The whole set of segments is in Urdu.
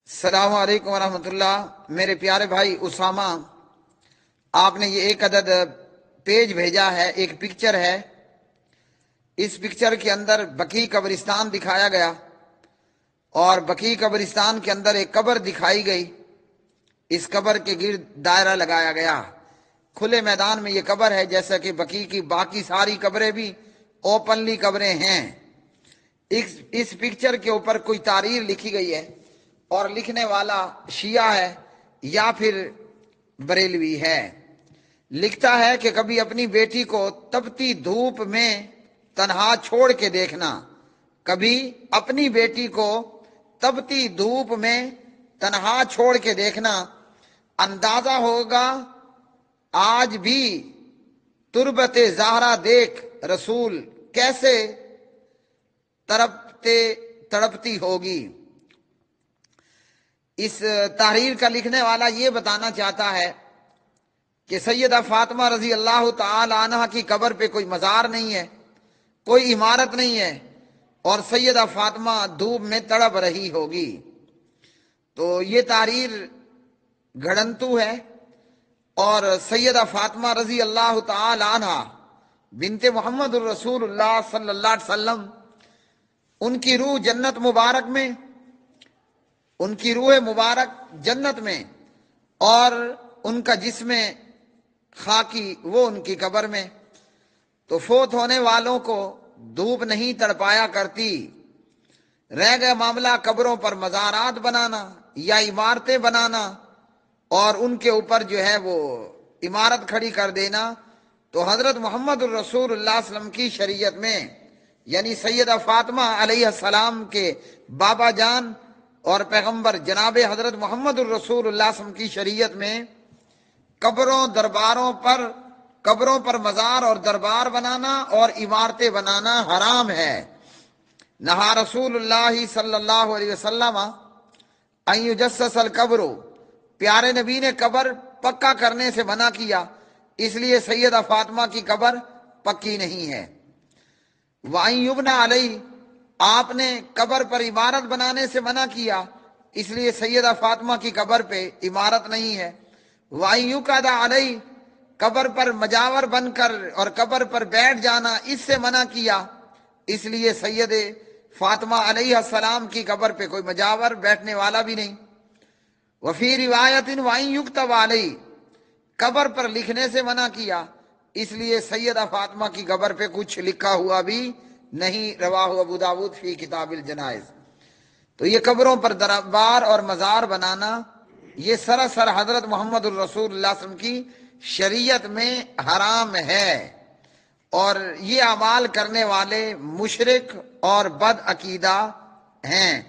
السلام علیکم ورحمۃ اللہ۔ میرے پیارے بھائی اسامہ، آپ نے یہ ایک عدد پیج بھیجا ہے، ایک پکچر ہے۔ اس پکچر کے اندر بقیع قبرستان دکھایا گیا اور بقیع قبرستان کے اندر ایک قبر دکھائی گئی۔ اس قبر کے گرد دائرہ لگایا گیا۔ کھلے میدان میں یہ قبر ہے، جیسا کہ بقیع کی باقی ساری قبریں بھی اوپنلی قبریں ہیں۔ اس پکچر کے اوپر کوئی تحریر لکھی گئی ہے اور لکھنے والا شیعہ ہے یا پھر بریلوی ہے۔ لکھتا ہے کہ کبھی اپنی بیٹی کو تپتی دھوپ میں تنہا چھوڑ کے دیکھنا، کبھی اپنی بیٹی کو تپتی دھوپ میں تنہا چھوڑ کے دیکھنا، اندازہ ہوگا آج بھی تربت زہرا دیکھ رسول کیسے تڑپتی ہوگی۔ اس تحریر کا لکھنے والا یہ بتانا چاہتا ہے کہ سیدہ فاطمہ رضی اللہ تعالی عنہ کی قبر پہ کوئی مزار نہیں ہے، کوئی عمارت نہیں ہے، اور سیدہ فاطمہ دھوپ میں تڑپ رہی ہوگی۔ تو یہ تحریر گھڑنتو ہے، اور سیدہ فاطمہ رضی اللہ تعالی عنہ بنت محمد الرسول اللہ صلی اللہ علیہ وسلم، ان کی روح جنت مبارک میں، ان کی روح مبارک جنت میں، اور ان کا جسم خاکی وہ ان کی قبر میں۔ تو فوت ہونے والوں کو دھوپ نہیں تڑپایا کرتی۔ رہ گیا معاملہ قبروں پر مزارات بنانا یا عمارتیں بنانا اور ان کے اوپر جو ہے وہ عمارت کھڑی کر دینا، تو حضرت محمد الرسول اللہ صلی اللہ علیہ وسلم کی شریعت میں، یعنی سیدہ فاطمہ علیہ السلام کے بابا جان اور پیغمبر جناب حضرت محمد الرسول اللہ صلی اللہ علیہ وسلم کی شریعت میں قبروں پر مزار اور دربار بنانا اور عمارتیں بنانا حرام ہے۔ نہا رسول اللہ صلی اللہ علیہ وسلم ان یجسس القبر، پیارے نبی نے قبر پکا کرنے سے منع کیا، اس لیے سیدہ فاطمہ کی قبر پکی نہیں ہے۔ وَأَن يُبْنَى عَلَيْهِ، آپ نے قبر پر عمارت بنانے سے منع کیا، اس لیے سیدہ فاطمہ کی قبر پہ عمارت نہیں ہے۔ وَأَن يُقْعَدَ عَلَيْهِ، قبر پر مجاور بن کر اور قبر پر بیٹھ جانا، اس سے منع کیا، اس لیے سید فاطمہ علیہ السلام کی قبر پہ کوئی مجاور بیٹھنے والا بھی نہیں۔ وفی روایت وَأَن يُكْتَبَ عَلَيْهِ، قبر پر لکھنے سے منع کیا، اس لیے سیدہ فاطمہ کی قبر پہ کچھ لکھا ہوا بھی نہیں۔ رواہ ابو داود فی کتاب الجنائز۔ تو یہ قبروں پر دربار اور مزار بنانا، یہ سراسر حضرت محمد الرسول اللہ صلی اللہ علیہ وسلم کی شریعت میں حرام ہے، اور یہ اعمال کرنے والے مشرک اور بد عقیدہ ہیں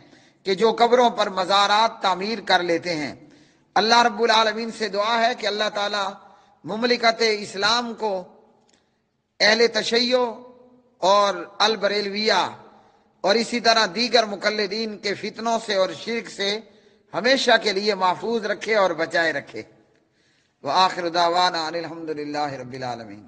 کہ جو قبروں پر مزارات تعمیر کر لیتے ہیں۔ اللہ رب العالمین سے دعا ہے کہ اللہ تعالی مملکت اسلام کو اہل تشیع اور البریلویہ اور اسی طرح دیگر مقلدین کے فتنوں سے اور شرک سے ہمیشہ کے لیے محفوظ رکھے اور بچائے رکھے۔ وآخر دعوانا ان الحمد للہ رب العالمین۔